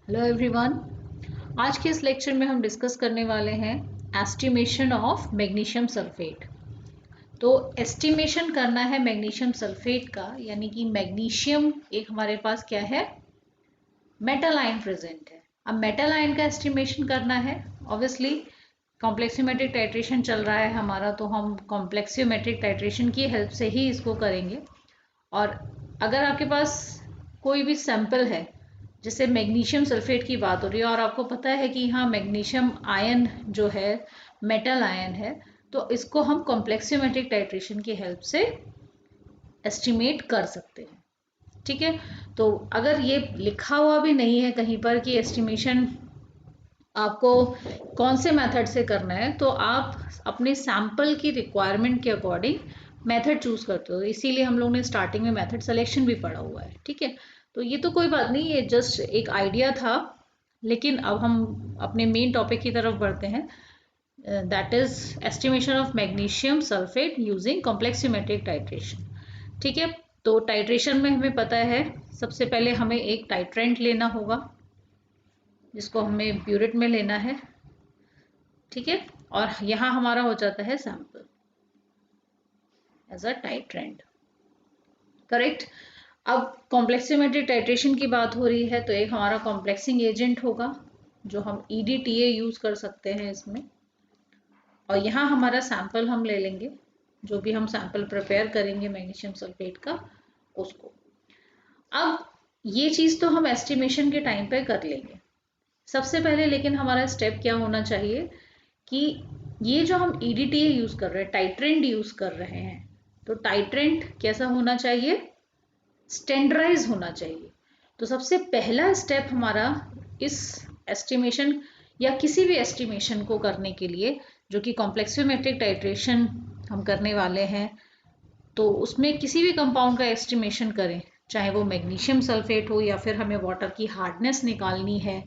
Hello everyone. आज के इस लेक्चर में हम डिस्कस करने वाले हैं एस्टिमेशन ऑफ मैग्नीशियम सल्फेट। तो एस्टिमेशन करना है मैग्नीशियम सल्फेट का, यानी कि मैग्नीशियम एक हमारे पास क्या है, मेटल आयन प्रेजेंट है। अब मेटल आयन का एस्टिमेशन करना है। ऑब्वियसली कॉम्प्लेक्सियोमेट्रिक टाइट्रेशन चल रहा है हमारा, तो हम कॉम्प्लेक्सियोमेट्रिक टाइट्रेशन की हेल्प से ही इसको करेंगे। और अगर आपके पास कोई भी सैंपल है, जैसे मैग्नीशियम सल्फेट की बात हो रही है और आपको पता है कि हाँ मैग्नीशियम आयन जो है मेटल आयन है, तो इसको हम कॉम्प्लेक्सियोमेट्रिक टाइट्रेशन की हेल्प से एस्टिमेट कर सकते हैं। ठीक है, तो अगर ये लिखा हुआ भी नहीं है कहीं पर कि एस्टिमेशन आपको कौन से मेथड से करना है, तो आप अपने सैंपल की रिक्वायरमेंट के अकॉर्डिंग मेथड चूज करते हो। इसीलिए हम लोग ने स्टार्टिंग में मेथड सिलेक्शन भी पढ़ा हुआ है। ठीक है, तो ये तो कोई बात नहीं, ये जस्ट एक आइडिया था। लेकिन अब हम अपने मेन टॉपिक की तरफ बढ़ते हैं, that is estimation of magnesium sulphate using complexometric titration. ठीक है, तो टाइट्रेशन में हमें पता है सबसे पहले हमें एक टाइट्रेंट लेना होगा, जिसको हमें ब्यूरेट में लेना है। ठीक है, और यहाँ हमारा हो जाता है sample as a titrant. Correct. अब कॉम्प्लेक्सियोमेट्रिक टाइट्रेशन की बात हो रही है, तो एक हमारा कॉम्प्लेक्सिंग एजेंट होगा जो हम EDTA यूज कर सकते हैं इसमें। और यहाँ हमारा सैंपल हम ले लेंगे, जो भी हम सैंपल प्रिपेयर करेंगे मैग्नीशियम सल्फेट का, उसको। अब ये चीज तो हम एस्टिमेशन के टाइम पे कर लेंगे। सबसे पहले लेकिन हमारा स्टेप क्या होना चाहिए कि ये जो हम EDTA यूज कर रहे हैं, टाइट्रेंट यूज कर रहे हैं, तो टाइट्रेंट कैसा होना चाहिए, स्टैंडर्डाइज होना चाहिए। तो सबसे पहला स्टेप हमारा इस एस्टिमेशन या किसी भी एस्टिमेशन को करने के लिए, जो कि कॉम्प्लेक्सियोमेट्रिक टाइट्रेशन हम करने वाले हैं, तो उसमें किसी भी कंपाउंड का एस्टिमेशन करें, चाहे वो मैग्नीशियम सल्फेट हो या फिर हमें वाटर की हार्डनेस निकालनी है,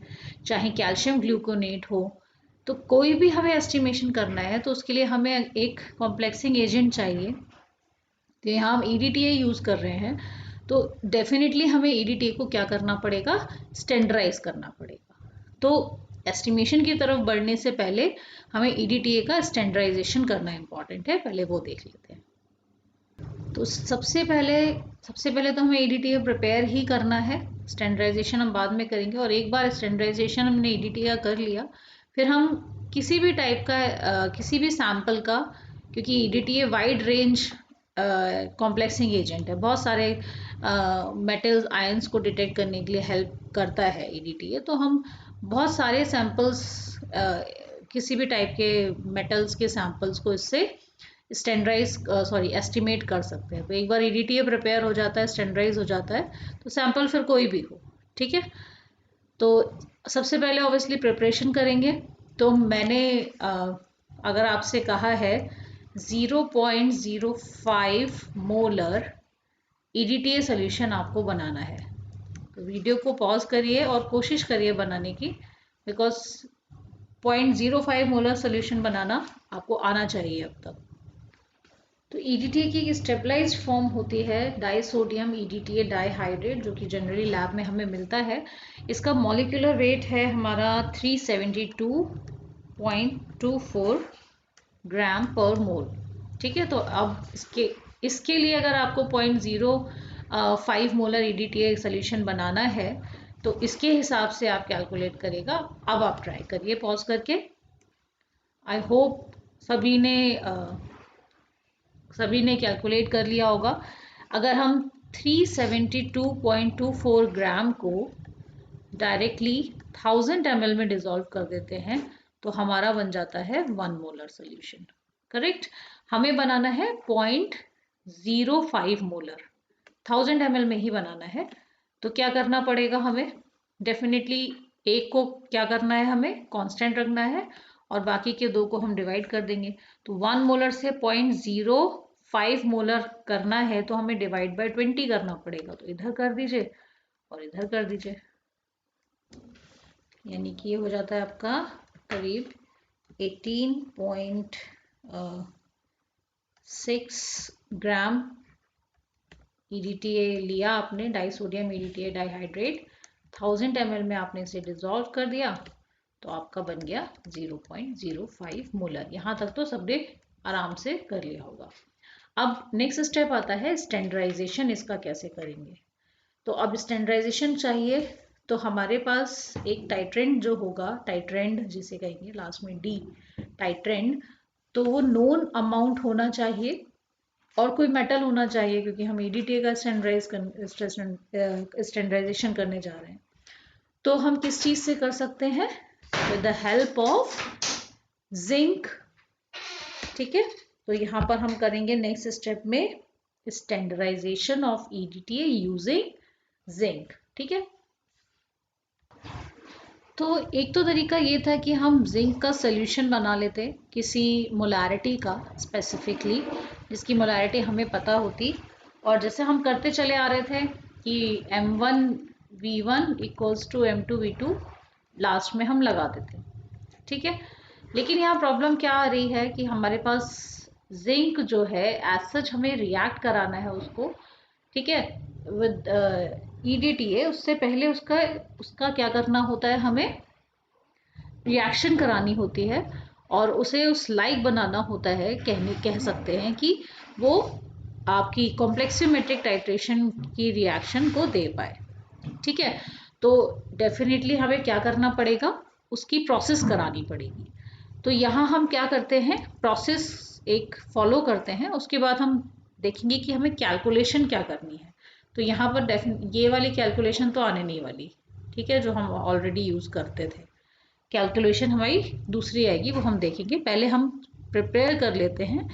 चाहे कैल्शियम ग्लूकोनेट हो, तो कोई भी हमें एस्टिमेशन करना है तो उसके लिए हमें एक कॉम्प्लेक्सिंग एजेंट चाहिए। तो यहाँ हम EDTA यूज कर रहे हैं, तो डेफिनेटली हमें EDTA को क्या करना पड़ेगा, स्टैंडर्डाइज करना पड़ेगा। तो एस्टिमेशन की तरफ बढ़ने से पहले हमें EDTA का स्टैंडर्डाइजेशन करना इंपॉर्टेंट है, पहले वो देख लेते हैं। तो सबसे पहले तो हमें EDTA प्रिपेयर ही करना है, स्टैंडर्डाइजेशन हम बाद में करेंगे। और एक बार स्टैंडर्डाइजेशन हमने EDTA कर लिया, फिर हम किसी भी टाइप का किसी भी सैंपल का, क्योंकि EDTA wide range complexing agent है, बहुत सारे मेटल्स आयंस को डिटेक्ट करने के लिए हेल्प करता है EDTA। तो हम बहुत सारे सैंपल्स, किसी भी टाइप के मेटल्स के सैंपल्स को इससे स्टैंडर्डाइज एस्टिमेट कर सकते हैं। तो एक बार EDTA प्रिपेयर हो जाता है, स्टैंडर्डाइज हो जाता है, तो सैंपल फिर कोई भी हो। ठीक है, तो सबसे पहले ऑब्वियसली प्रिपरेशन करेंगे। तो मैंने अगर आपसे कहा है 0.05 मोलर EDTA सोल्यूशन आपको बनाना है, तो वीडियो को पॉज करिए और कोशिश करिए बनाने की, बिकॉज 0.05 मोलर सोल्यूशन बनाना आपको आना चाहिए अब तक। तो EDTA की एक स्टेबलाइज्ड फॉर्म होती है डाइसोडियम EDTA डाइहाइड्रेट, जो कि जनरली लैब में हमें मिलता है। इसका मॉलिक्यूलर वेट है हमारा 372.24 ग्राम पर मोल। ठीक है, तो अब इसके लिए अगर आपको 0.05 मोलर EDTA सोल्यूशन बनाना है, तो इसके हिसाब से आप कैलकुलेट करेगा। अब आप ट्राई करिए पॉज करके। आई होप सभी ने कैलकुलेट कर लिया होगा। अगर हम 372.24 ग्राम को डायरेक्टली 1000 ml में डिसॉल्व कर देते हैं, तो हमारा बन जाता है 1 मोलर सोल्यूशन। करेक्ट, हमें बनाना है 0.05 मोलर, 1000 ml में ही बनाना है। तो क्या करना पड़ेगा हमें, डेफिनेटली एक को क्या करना है, हमें कांस्टेंट रखना है और बाकी के दो को हम डिवाइड कर देंगे। तो 1 मोलर से 0.05 मोलर करना है, तो हमें डिवाइड बाय 20 करना पड़ेगा। तो इधर कर दीजिए और इधर कर दीजिए, यानी कि ये हो जाता है आपका करीब 18.6 ग्राम EDTA लिया आपने, डाइसोडियम EDTA डाइहाइड्रेट, 1000 ml में आपने इसे डिजोल्व कर दिया तो आपका बन गया 0.05 मोलर। यहाँ तक तो सबने आराम से कर लिया होगा। अब नेक्स्ट स्टेप आता है स्टैंडर्डाइजेशन, इसका कैसे करेंगे। तो अब स्टैंडर्डाइजेशन चाहिए, तो हमारे पास एक टाइट्रेंड जो होगा, टाइट्रेंड जिसे कहेंगे लास्ट में डी, टाइट्रेंड, तो वो नोन अमाउंट होना चाहिए और कोई मेटल होना चाहिए, क्योंकि हम ईडीटीए का स्टैंडर्डाइजेशन करने जा रहे हैं। तो हम किस चीज से कर सकते हैं, with the help of zinc. ठीक है, तो यहाँ पर हम करेंगे नेक्स्ट स्टेप में standardisation of EDTA using zinc. ठीक है, तो एक तो तरीका ये था कि हम जिंक का सोल्यूशन बना लेते किसी मोलारिटी का स्पेसिफिकली, जिसकी मोलारिटी हमें पता होती, और जैसे हम करते चले आ रहे थे कि M1V1 equals to M2V2 last में हम लगा देते। ठीक है, लेकिन यहाँ प्रॉब्लम क्या आ रही है कि हमारे पास जिंक जो है एज सच हमें रिएक्ट कराना है उसको, ठीक है, विद ईडीटीए, उससे पहले उसका उसका क्या करना होता है, हमें रिएक्शन करानी होती है और उसे उस लाइक बनाना होता है, कह सकते हैं कि वो आपकी कॉम्प्लेक्सियोमेट्रिक टाइट्रेशन की रिएक्शन को दे पाए। ठीक है, तो डेफिनेटली हमें क्या करना पड़ेगा, उसकी प्रोसेस करानी पड़ेगी। तो यहाँ हम क्या करते हैं, प्रोसेस एक फॉलो करते हैं, उसके बाद हम देखेंगे कि हमें कैलकुलेशन क्या करनी है। तो यहाँ पर ये वाली कैलकुलेशन तो आने नहीं वाली, ठीक है, जो हम ऑलरेडी यूज़ करते थे। कैलकुलेशन हमारी दूसरी आएगी, वो हम देखेंगे। पहले हम प्रिपेयर कर लेते हैं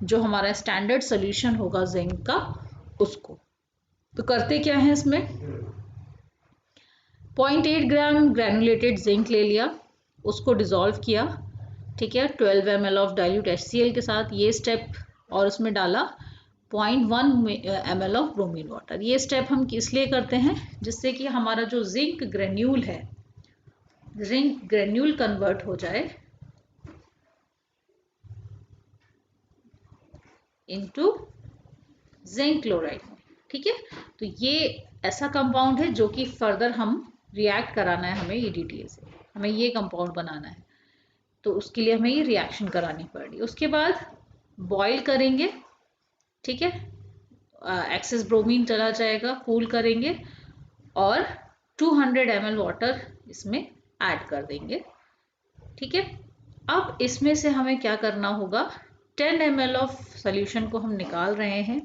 जो हमारा स्टैंडर्ड सोल्यूशन होगा जिंक का, उसको। तो करते क्या है, इसमें 0.8 ग्राम ग्रैनुलेटेड जिंक ले लिया, उसको डिज़ोल्व किया, ठीक है, 12 ml ऑफ डाइल्यूट HCl के साथ, ये स्टेप, और उसमें डाला 0.1 ml ऑफ ब्रोमीन वाटर। ये स्टेप हम इसलिए करते हैं जिससे कि हमारा जो जिंक ग्रेन्यूल है, जिंक ग्रेन्यूल कन्वर्ट हो जाए इनटू जिंक क्लोराइड में। ठीक है, तो ये ऐसा कंपाउंड है जो कि फर्दर हम रिएक्ट कराना है हमें ईडीटीए से, हमें ये कंपाउंड बनाना है, तो उसके लिए हमें ये रिएक्शन करानी पड़ेगी। उसके बाद बॉईल करेंगे, ठीक है, एक्सेस ब्रोमीन चला जाएगा, कूल करेंगे और 200 ml वाटर इसमें ऐड कर देंगे। ठीक है, अब इसमें से हमें क्या करना होगा, 10 ml ऑफ सोल्यूशन को हम निकाल रहे हैं,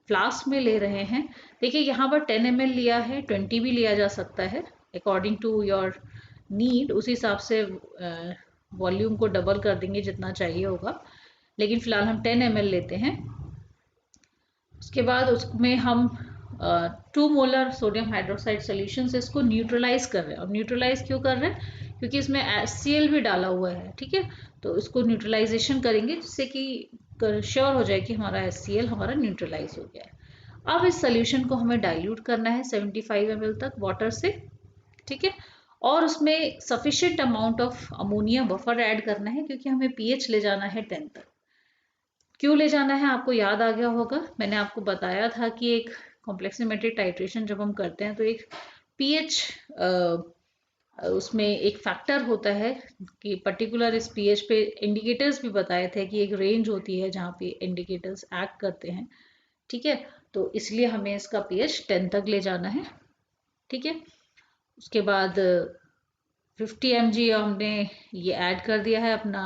फ्लास्क में ले रहे हैं। देखिए यहाँ पर 10 ml लिया है, 20 भी लिया जा सकता है, अकॉर्डिंग टू योर नीड, उस हिसाब से वॉल्यूम को डबल कर देंगे जितना चाहिए होगा, लेकिन फिलहाल हम 10 ml लेते हैं। उसके बाद उसमें हम 2 मोलर सोडियम हाइड्रोक्साइड सोल्यूशन से इसको न्यूट्रलाइज कर रहे हैं। और न्यूट्रलाइज क्यों कर रहे हैं, क्योंकि इसमें HCl भी डाला हुआ है। ठीक है, तो इसको न्यूट्रलाइजेशन करेंगे जिससे कि श्योर हो जाए कि हमारा HCl हमारा न्यूट्रलाइज हो गया है। अब इस सोल्यूशन को हमें डाइल्यूट करना है 75 ml तक वाटर से। ठीक है, और उसमें sufficient amount of ammonia buffer add करना है, क्योंकि हमें pH ले जाना है 10 तक। क्यों ले जाना है, आपको याद आ गया होगा, मैंने आपको बताया था कि एक कॉम्प्लेक्सियोमेट्रिक टाइट्रेशन जब हम करते हैं तो एक pH उसमें एक फैक्टर होता है कि पर्टिकुलर इस pH पे इंडिकेटर्स भी बताए थे कि एक रेंज होती है जहाँ पे इंडिकेटर्स एक्ट करते हैं। ठीक है, तो इसलिए हमें इसका pH 10 तक ले जाना है। ठीक है, उसके बाद 50 mg हमने ये ऐड कर दिया है अपना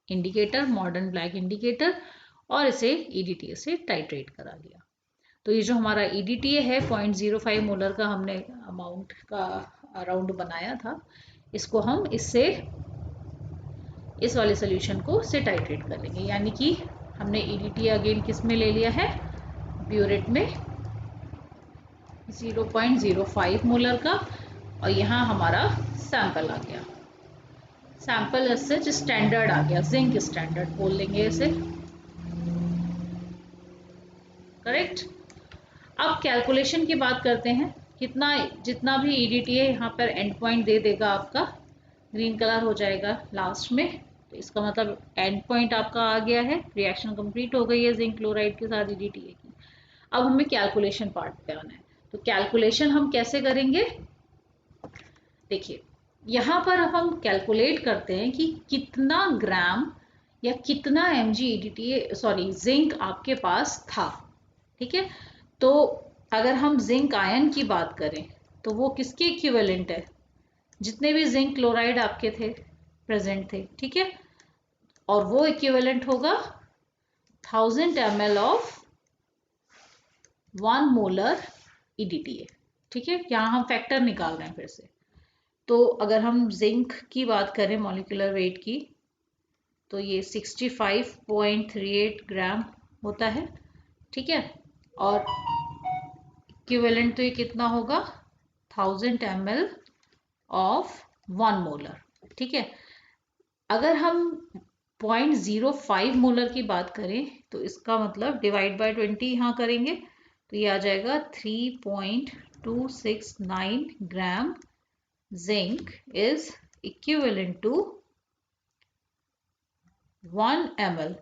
इंडिकेटर, मॉडर्न ब्लैक इंडिकेटर, और इसे ईडीटीए से टाइट्रेट करा लिया। तो ये जो हमारा ईडीटीए है 0.05 मोलर का हमने अमाउंट का अराउंड बनाया था, इसको हम इससे इस वाले सोल्यूशन को से टाइट्रेट कर लेंगे। यानी कि हमने ईडीटीए अगेन किस में ले लिया है, ब्यूरेट में 0.05 मोलर का, और यहाँ हमारा सैंपल आ गया, सैंपल सच स्टैंडर्ड आ गया, जिंक स्टैंडर्ड बोल लेंगे इसे, करेक्ट। अब कैलकुलेशन की बात करते हैं, कितना, जितना भी ईडीटीए यहाँ पर एंड पॉइंट दे देगा आपका ग्रीन कलर हो जाएगा लास्ट में, तो इसका मतलब एंड पॉइंट आपका आ गया है, रिएक्शन कंप्लीट हो गई है जिंक क्लोराइड के साथ ईडीटीए की। अब हमें कैलकुलेशन पार्ट पे आना है। तो कैलकुलेशन हम कैसे करेंगे, देखिए यहाँ पर अब हम कैलकुलेट करते हैं कि कितना ग्राम या कितना mg/EDTA सॉरी जिंक आपके पास था। ठीक है, तो अगर हम जिंक आयन की बात करें तो वो किसके इक्विवेलेंट है, जितने भी जिंक क्लोराइड आपके थे प्रेजेंट थे। ठीक है, और वो इक्विवेलेंट होगा 1000 ml ऑफ 1 मोलर EDTA। ठीक है, यहाँ हम फैक्टर निकाल रहे हैं फिर से। तो अगर हम जिंक की बात करें मॉलिक्यूलर वेट की तो ये 65.38 ग्राम होता है। ठीक है, और इक्विवेलेंट तो ये कितना होगा 1000 ml ऑफ 1 मोलर। ठीक है, अगर हम 0.05 मोलर की बात करें तो इसका मतलब डिवाइड बाय 20 यहाँ करेंगे तो ये आ जाएगा 3.269 gram zinc is equivalent to 1 ml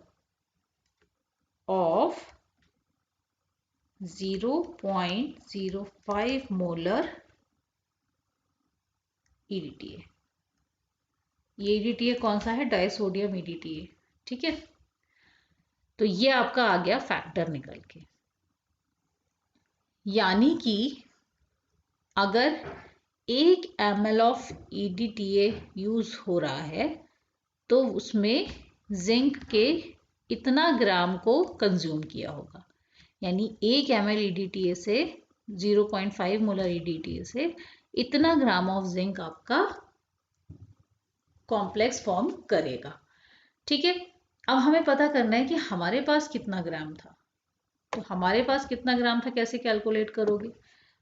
of 0.05 molar EDTA। ये EDTA कौन सा है, डाइसोडियम EDTA। ठीक है, तो ये आपका आ गया फैक्टर निकल के। यानी कि अगर 1 ml ऑफ EDTA यूज हो रहा है तो उसमें जिंक के इतना ग्राम को कंज्यूम किया होगा। यानी 1 ml EDTA से 0.5 मोलर EDTA से इतना ग्राम ऑफ जिंक आपका कॉम्प्लेक्स फॉर्म करेगा। ठीक है, अब हमें पता करना है कि हमारे पास कितना ग्राम था। तो हमारे पास कितना ग्राम था कैसे कैलकुलेट करोगे,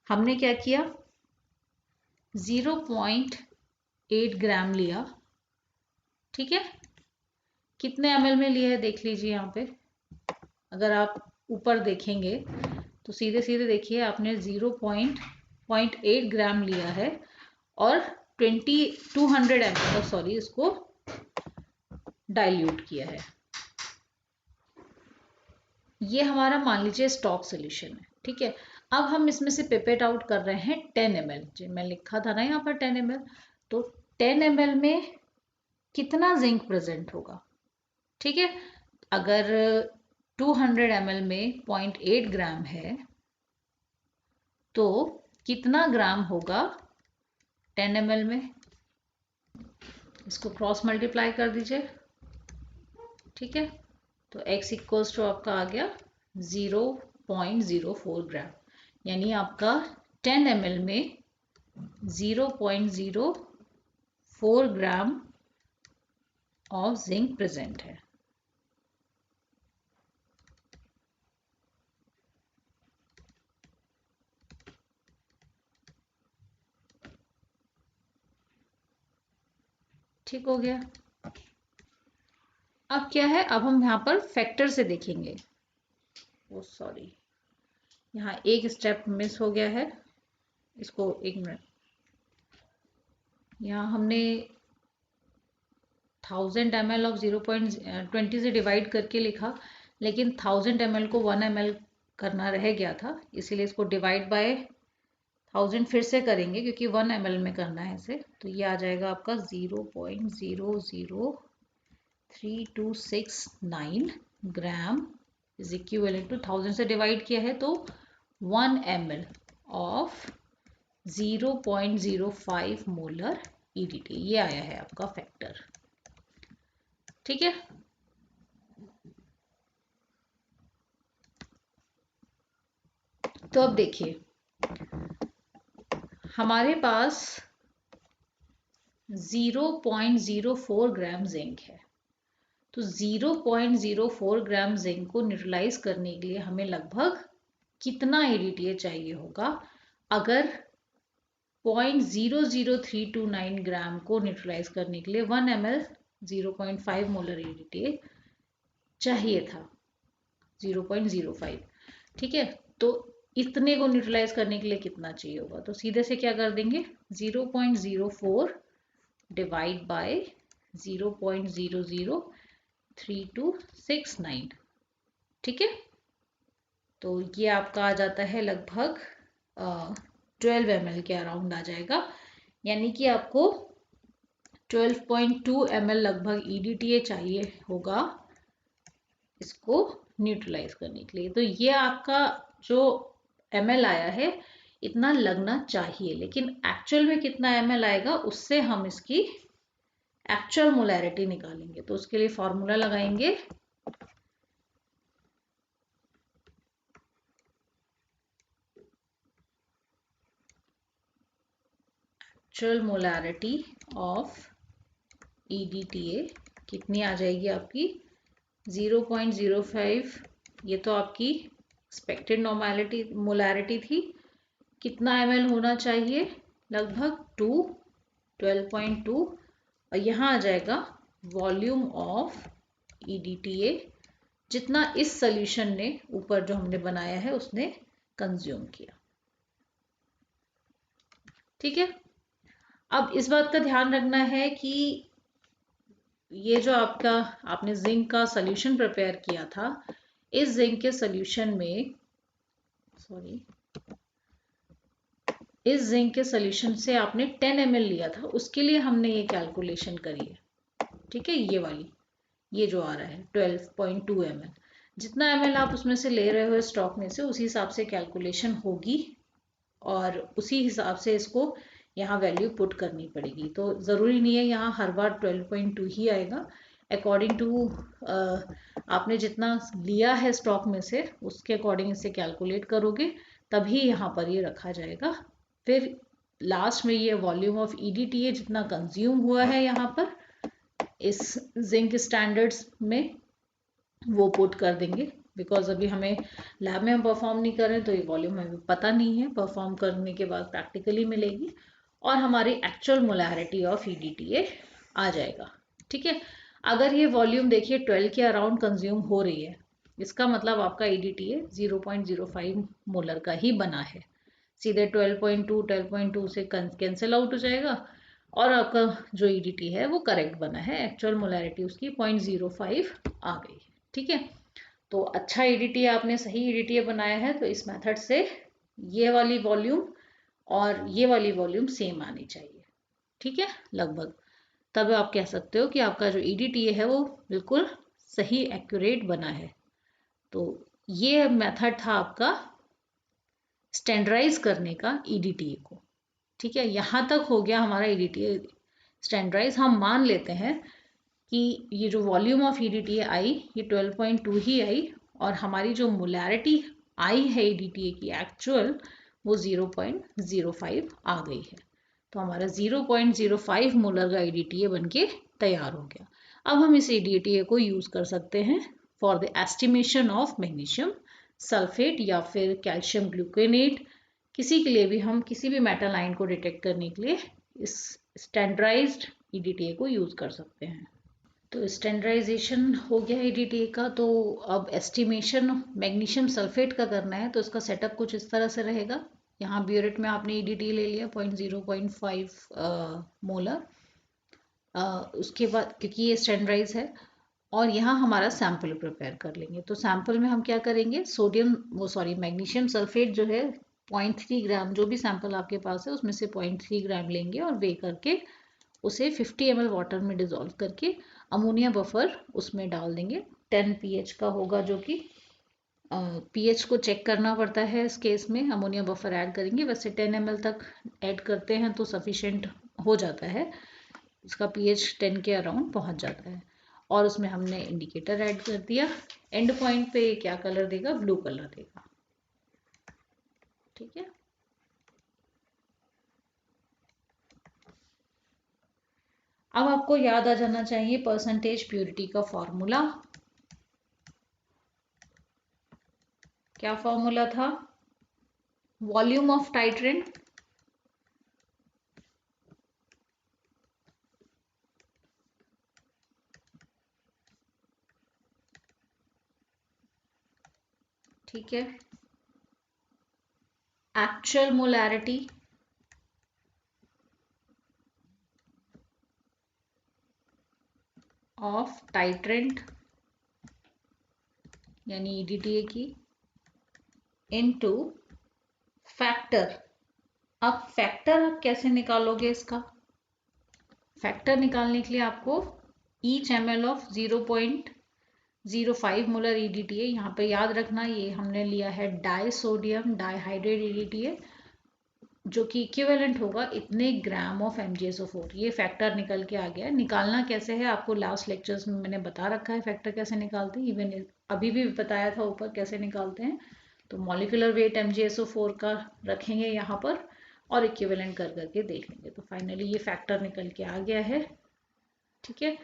हमने क्या किया 0.8 ग्राम लिया। ठीक है, कितने ml में लिया है देख लीजिए यहाँ पे। अगर आप ऊपर देखेंगे तो सीधे सीधे देखिए आपने 0.8 ग्राम लिया है और 200 ml सॉरी इसको डाइल्यूट किया है। ये हमारा मान लीजिए स्टॉक सोल्यूशन है। ठीक है, अब हम इसमें से पिपेट आउट कर रहे हैं 10 ml, जो मैं लिखा था ना यहाँ पर 10 ml। तो 10 ml में कितना जिंक प्रेजेंट होगा। ठीक है, अगर 200 ml में 0.8 ग्राम है तो कितना ग्राम होगा 10 ml में, इसको क्रॉस मल्टीप्लाई कर दीजिए। ठीक है, तो x इक्वल्स टू आपका आ गया 0.04 ग्राम, यानी आपका 10 ml में 0.04 ग्राम ऑफ जिंक प्रेजेंट है। ठीक हो गया। अब क्या है, अब हम यहाँ पर फैक्टर से देखेंगे। ओ सॉरी, यहाँ एक स्टेप मिस हो गया है, इसको एक मिनट। यहाँ हमने 1000 ml ऑफ 0.20 से डिवाइड करके लिखा, लेकिन 1000 ml को 1 ml करना रह गया था, इसीलिए इसको डिवाइड बाय 1000 फिर से करेंगे क्योंकि 1 ml में करना है इसे। तो ये आ जाएगा आपका 0.00329 ग्राम इज इक्विवेलेंट टू 1000 से डिवाइड किया है तो 1 ml ऑफ 0.05 मोलर EDTA। ये आया है आपका फैक्टर। ठीक है, तो अब देखिए हमारे पास 0.04 ग्राम जिंक है। तो 0.04 ग्राम जिंक को न्यूट्रलाइज करने के लिए हमें लगभग कितना EDTA चाहिए होगा। अगर 0.00329 ग्राम को न्यूट्रलाइज करने के लिए 1 ml 0.5 मोलर EDTA चाहिए था 0.05। ठीक है, तो इतने को न्यूट्रलाइज करने के लिए कितना चाहिए होगा, तो सीधे से क्या कर देंगे 0.04 डिवाइड बाय 0.003269। ठीक है, तो ये आपका आ जाता है लगभग 12 ml के अराउंड आ जाएगा। यानी कि आपको 12.2 ml लगभग EDTA चाहिए होगा इसको न्यूट्रलाइज करने के लिए। तो ये आपका जो ml आया है इतना लगना चाहिए, लेकिन एक्चुअल में कितना ml आएगा उससे हम इसकी एक्चुअल मोलैरिटी निकालेंगे। तो उसके लिए फॉर्मूला लगाएंगे एक्चुअल मोलैरिटी ऑफ EDTA कितनी आ जाएगी आपकी 0.05। ये तो आपकी एक्सपेक्टेड नॉर्मेलिटी मोलैरिटी थी। कितना ml होना चाहिए, लगभग 12.2, और यहाँ आ जाएगा वॉल्यूम ऑफ EDTA जितना इस सॉल्यूशन ने ऊपर जो हमने बनाया है उसने कंज्यूम किया। ठीक है, अब इस बात का ध्यान रखना है कि ये जो आपने जिंक का सॉल्यूशन प्रिपेयर किया था, इस जिंक के सॉल्यूशन में इस जिंक के सॉल्यूशन से आपने 10 ml लिया था, उसके लिए हमने ये कैलकुलेशन करी है। ठीक है, ये वाली, ये जो आ रहा है 12.2 ml, जितना ml आप उसमें से ले रहे हो स्टॉक में से उसी हिसाब से कैलकुलेशन होगी और उसी हिसाब से इसको यहाँ वैल्यू पुट करनी पड़ेगी। तो ज़रूरी नहीं है यहाँ हर बार 12.2 ही आएगा। अकॉर्डिंग टू आपने जितना लिया है स्टॉक में से उसके अकॉर्डिंग इसे कैलकुलेट करोगे तभी यहाँ पर ये रखा जाएगा। फिर लास्ट में ये वॉल्यूम ऑफ EDTA जितना कंज्यूम हुआ है यहाँ पर इस जिंक स्टैंडर्ड्स में वो पुट कर देंगे, बिकॉज अभी हमें लैब में हम परफॉर्म नहीं कर रहे तो ये वॉल्यूम हमें पता नहीं है, परफॉर्म करने के बाद प्रैक्टिकली मिलेगी और हमारी एक्चुअल मोलैरिटी ऑफ EDTA आ जाएगा। ठीक है, अगर ये वॉल्यूम देखिए 12 के अराउंड कंज्यूम हो रही है, इसका मतलब आपका EDTA 0.05 मोलर का ही बना है। सीधे 12.2 से कैंसिल आउट हो जाएगा और आपका जो EDTA है वो करेक्ट बना है, एक्चुअल मोलैरिटी उसकी 0.05 आ गई है। ठीक है, तो अच्छा EDTA आपने सही EDTA बनाया है, तो इस मेथड से ये वाली वॉल्यूम और ये वाली वॉल्यूम सेम आनी चाहिए। ठीक है, लगभग, तब आप कह सकते हो कि आपका जो EDTA है वो बिल्कुल सही एक्यूरेट बना है। तो ये मेथड था आपका स्टैंडर्डाइज करने का EDTA को। ठीक है, यहाँ तक हो गया हमारा EDTA स्टैंडर्डाइज। हम मान लेते हैं कि ये जो वॉल्यूम ऑफ EDTA आई ये 12.2 ही आई और हमारी जो मोलैरिटी आई है EDTA की एक्चुअल वो 0.05 आ गई है। तो हमारा 0.05 मोलर का EDTA बनके तैयार हो गया। अब हम इस EDTA को यूज कर सकते हैं for the estimation of magnesium sulphate या फिर कैल्शियम ग्लूकोनेट। किसी के लिए भी हम किसी भी मेटल आयन को डिटेक्ट करने के लिए इस स्टैंडर्डाइज्ड EDTA को यूज कर सकते हैं। तो स्टैंडर्डाइजेशन हो गया EDTA का। तो अब एस्टिमेशन मैग्नीशियम सल्फेट का करना है, तो इसका सेटअप कुछ इस तरह से रहेगा। यहाँ ब्यूरेट में आपने EDTA ले लिया 0.5 मोलर, उसके बाद क्योंकि ये स्टैंडर्डाइज है और यहाँ हमारा सैंपल प्रिपेयर कर लेंगे। तो सैंपल में हम क्या करेंगे, मैग्नीशियम सल्फेट जो है 0.3 ग्राम, जो भी सैंपल आपके पास है उसमें से 0.3 ग्राम लेंगे और वे करके उसे 50 ml वाटर में डिजोल्व करके अमोनिया बफर उसमें डाल देंगे। 10 pH का होगा, जो कि pH को चेक करना पड़ता है इस केस में। अमोनिया बफर ऐड करेंगे, वैसे 10 ml तक ऐड करते हैं तो सफिशेंट हो जाता है, इसका pH 10 के अराउंड पहुंच जाता है। और उसमें हमने इंडिकेटर ऐड कर दिया। एंड पॉइंट पे क्या कलर देगा, ब्लू कलर देगा। ठीक है, अब आपको याद आ जाना चाहिए परसेंटेज प्योरिटी का फॉर्मूला। क्या फॉर्मूला था, वॉल्यूम ऑफ टाइट्रेंट ठीक है, एक्चुअल मोलैरिटी ऑफ टाइट्रेंट यानी EDTA की इनटू फैक्टर अब फैक्टर आप कैसे निकालोगे इसका? फैक्टर निकालने के लिए आपको each ml of 0.05 molar EDTA, यहाँ पे याद रखना ये हमने लिया है डाई सोडियम डाइहाइड्रेट EDTA, जो कि इक्विवेलेंट होगा इतने ग्राम ऑफ MgSO4। ये फैक्टर निकल के आ गया। निकालना कैसे है आपको लास्ट लेक्चर्स में मैंने बता रखा है, फैक्टर कैसे निकालते हैं, इवन अभी भी बताया था ऊपर कैसे निकालते हैं। तो मॉलिक्यूलर वेट MgSO4 का रखेंगे यहाँ पर और इक्विवेलेंट कर करके देख लेंगे। तो फाइनली ये फैक्टर निकल के आ गया है। ठीक है,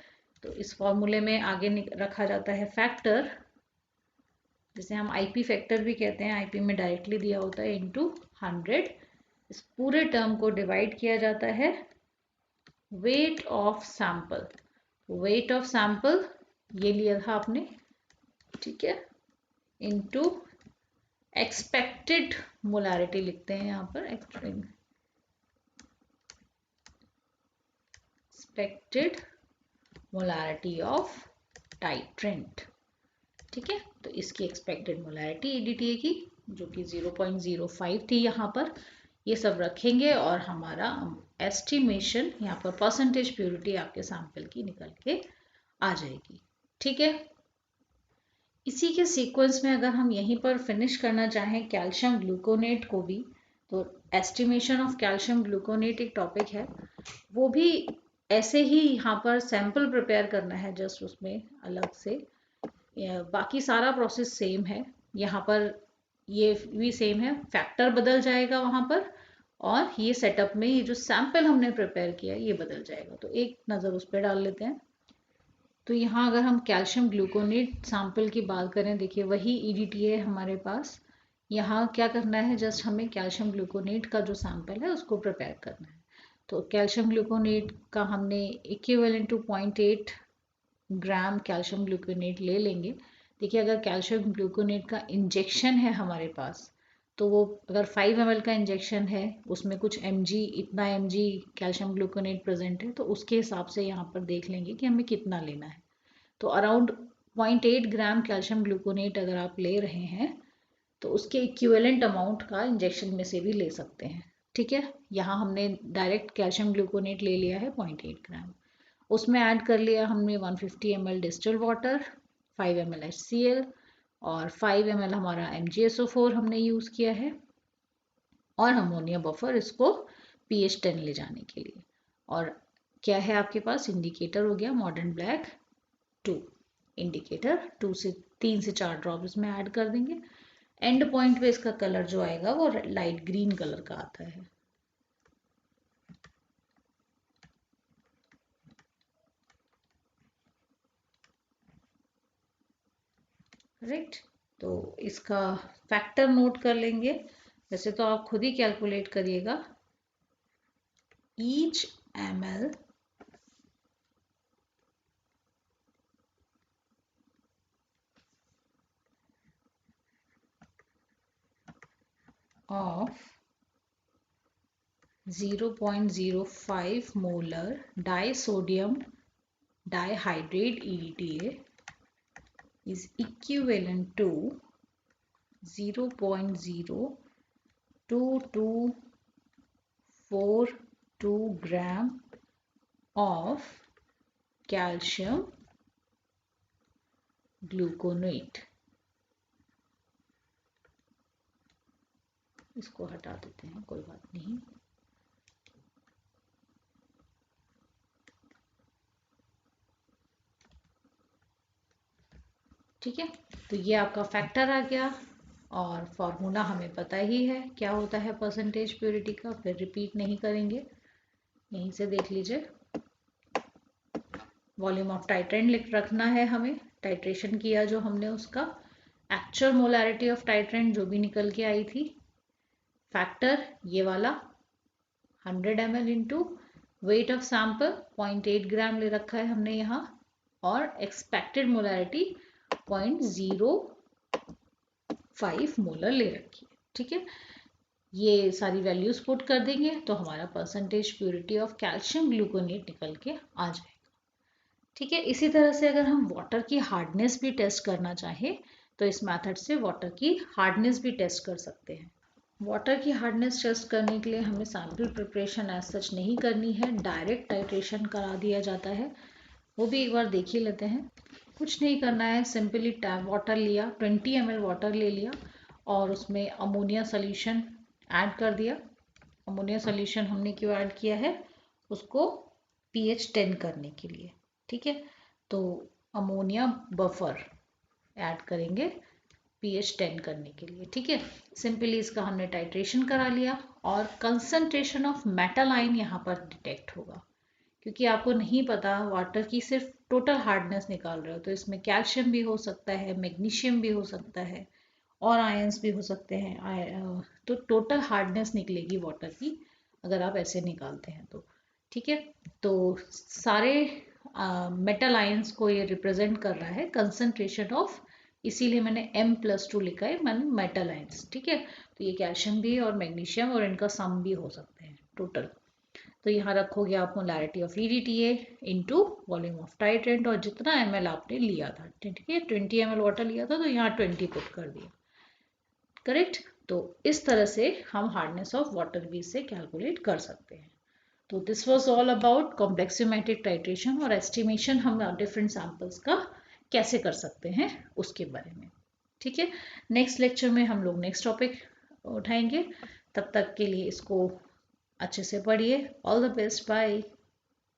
तो इस फॉर्मूले में आगे रखा जाता है फैक्टर, जिसे हम IP फैक्टर भी कहते हैं। IP में डायरेक्टली दिया होता है इंटू 100। इस पूरे टर्म को डिवाइड किया जाता है weight of sample. Weight of sample ये लिया था आपने, ठीक है, इंटू एक्सपेक्टेड मोलारिटी लिखते हैं यहाँ पर, एक्सपेक्टेड मोलारिटी ऑफ टाइट्रेंट। ठीक है, तो इसकी एक्सपेक्टेड मोलारिटी EDTA की जो कि 0.05 थी यहाँ पर, ये सब रखेंगे और हमारा एस्टिमेशन यहाँ पर परसेंटेज प्योरिटी आपके सैंपल की निकल के आ जाएगी। ठीक है, इसी के सीक्वेंस में अगर हम यहीं पर फिनिश करना चाहें कैल्शियम ग्लूकोनेट को भी, तो एस्टिमेशन ऑफ कैल्शियम ग्लूकोनेट एक टॉपिक है, वो भी ऐसे ही यहाँ पर सैंपल प्रिपेयर करना है, जस्ट उसमें अलग से। बाकी सारा प्रोसेस सेम है, यहाँ पर ये भी सेम है, फैक्टर बदल जाएगा वहाँ पर, और ये सेटअप में ये जो सैंपल हमने प्रिपेयर किया ये बदल जाएगा। तो एक नज़र उस पर डाल लेते हैं। तो यहाँ अगर हम कैल्शियम ग्लूकोनेट सैंपल की बात करें, देखिए वही EDTA है हमारे पास। यहाँ क्या करना है, जस्ट हमें कैल्शियम ग्लूकोनेट का जो सैंपल है उसको प्रिपेयर करना है। तो कैल्शियम ग्लूकोनेट का हमने equivalent to 0.8 gram calcium gluconate ले लेंगे। देखिए अगर कैल्शियम ग्लूकोनेट का इंजेक्शन है हमारे पास, तो वो अगर 5 ml का इंजेक्शन है, उसमें कुछ इतना mg कैल्शियम ग्लूकोनेट प्रेजेंट है, तो उसके हिसाब से यहाँ पर देख लेंगे कि हमें कितना लेना है। तो अराउंड 0.8 ग्राम कैल्शियम ग्लूकोनेट अगर आप ले रहे हैं, तो उसके इक्विवेलेंट अमाउंट का इंजेक्शन में से भी ले सकते हैं। ठीक है, यहाँ हमने डायरेक्ट कैल्शियम ग्लूकोनेट ले लिया है 0.8 ग्राम, उसमें ऐड कर लिया हमने 150 ml distil water, 5 ml HCl और 5 ml हमारा MgSO4 हमने यूज़ किया है, और अमोनिया बफर इसको pH 10 ले जाने के लिए। और क्या है आपके पास, इंडिकेटर हो गया मॉडर्न ब्लैक 2, इंडिकेटर 3 से 4 ड्रॉप इसमें ऐड कर देंगे। एंड पॉइंट पे इसका कलर जो आएगा वो लाइट ग्रीन कलर का आता है। राइट, तो इसका फैक्टर नोट कर लेंगे। वैसे तो आप खुद ही कैलकुलेट करिएगा। Each ml of 0.05 molar disodium dihydrate EDTA is equivalent to 0.0242 gram of calcium gluconate। इसको हटा देते हैं, कोई बात नहीं। ठीक है, तो ये आपका फैक्टर आ गया, और फॉर्मूला हमें पता ही है क्या होता है परसेंटेज प्योरिटी का, फिर रिपीट नहीं करेंगे, यहीं से देख लीजिए। वॉल्यूम ऑफ टाइट्रेंट लिख रखना है हमें, टाइट्रेशन किया जो हमने उसका, एक्चुअल मोलारिटी ऑफ टाइट्रेंट जो भी निकल के आई थी, फैक्टर ये वाला 100 ml into weight of sample 0.8 ग्राम ले रखा है हमने यहाँ, और एक्सपेक्टेड मोलारिटी 0.05 मोलर ले रखी है। ठीक है, ये सारी वैल्यूज पुट कर देंगे तो हमारा percentage purity of calcium gluconate निकल के आ जाएगा। ठीक है, इसी तरह से अगर हम वाटर की हार्डनेस भी टेस्ट करना चाहें, तो इस मेथड से वाटर की हार्डनेस भी टेस्ट कर सकते हैं। वाटर की हार्डनेस टेस्ट करने के लिए हमें सैम्पल प्रिपरेशन एज सच नहीं करनी है, डायरेक्ट टाइट्रेशन करा दिया जाता है। वो भी एक बार देख ही लेते हैं। कुछ नहीं करना है, सिंपली टैप वाटर लिया, 20 ml वाटर ले लिया और उसमें अमोनिया सोल्यूशन ऐड कर दिया। अमोनिया सोल्यूशन हमने क्यों ऐड किया है, उसको pH 10 करने के लिए, ठीक है। तो अमोनिया बफर ऐड करेंगे pH 10 करने के लिए, ठीक है। सिंपली इसका हमने टाइट्रेशन करा लिया और कंसंट्रेशन ऑफ मेटल आयन यहाँ पर डिटेक्ट होगा, क्योंकि आपको नहीं पता वाटर की सिर्फ टोटल हार्डनेस निकाल रहे हो, तो इसमें कैल्शियम भी हो सकता है, मैग्नीशियम भी हो सकता है और आयंस भी हो सकते हैं। तो टोटल हार्डनेस निकलेगी वाटर की अगर आप ऐसे निकालते हैं तो, ठीक है। तो सारे मेटल आयंस को ये रिप्रेजेंट कर रहा है कंसंट्रेशन ऑफ, इसीलिए मैंने M+2 लिखा है, मन मेटल आयंस, ठीक है। तो ये कैल्शियम भी और मैग्नीशियम और इनका सम भी हो सकते हैं टोटल। तो यहाँ रखोगे आप molarity of EDTA into volume of titrant, और जितना ml आपने लिया था, ठीक है, 20 ml वाटर लिया था तो यहाँ 20 पुट कर दिया, करेक्ट। तो इस तरह से हम हार्डनेस ऑफ वाटर भी से कैलकुलेट कर सकते हैं। तो this was all about complexometric titration, और एस्टिमेशन हम डिफरेंट सैंपल्स का कैसे कर सकते हैं उसके बारे में, ठीक है। नेक्स्ट लेक्चर में हम लोग नेक्स्ट टॉपिक उठाएंगे। तब तक के लिए इसको अच्छे से पढ़िए। All the best, bye.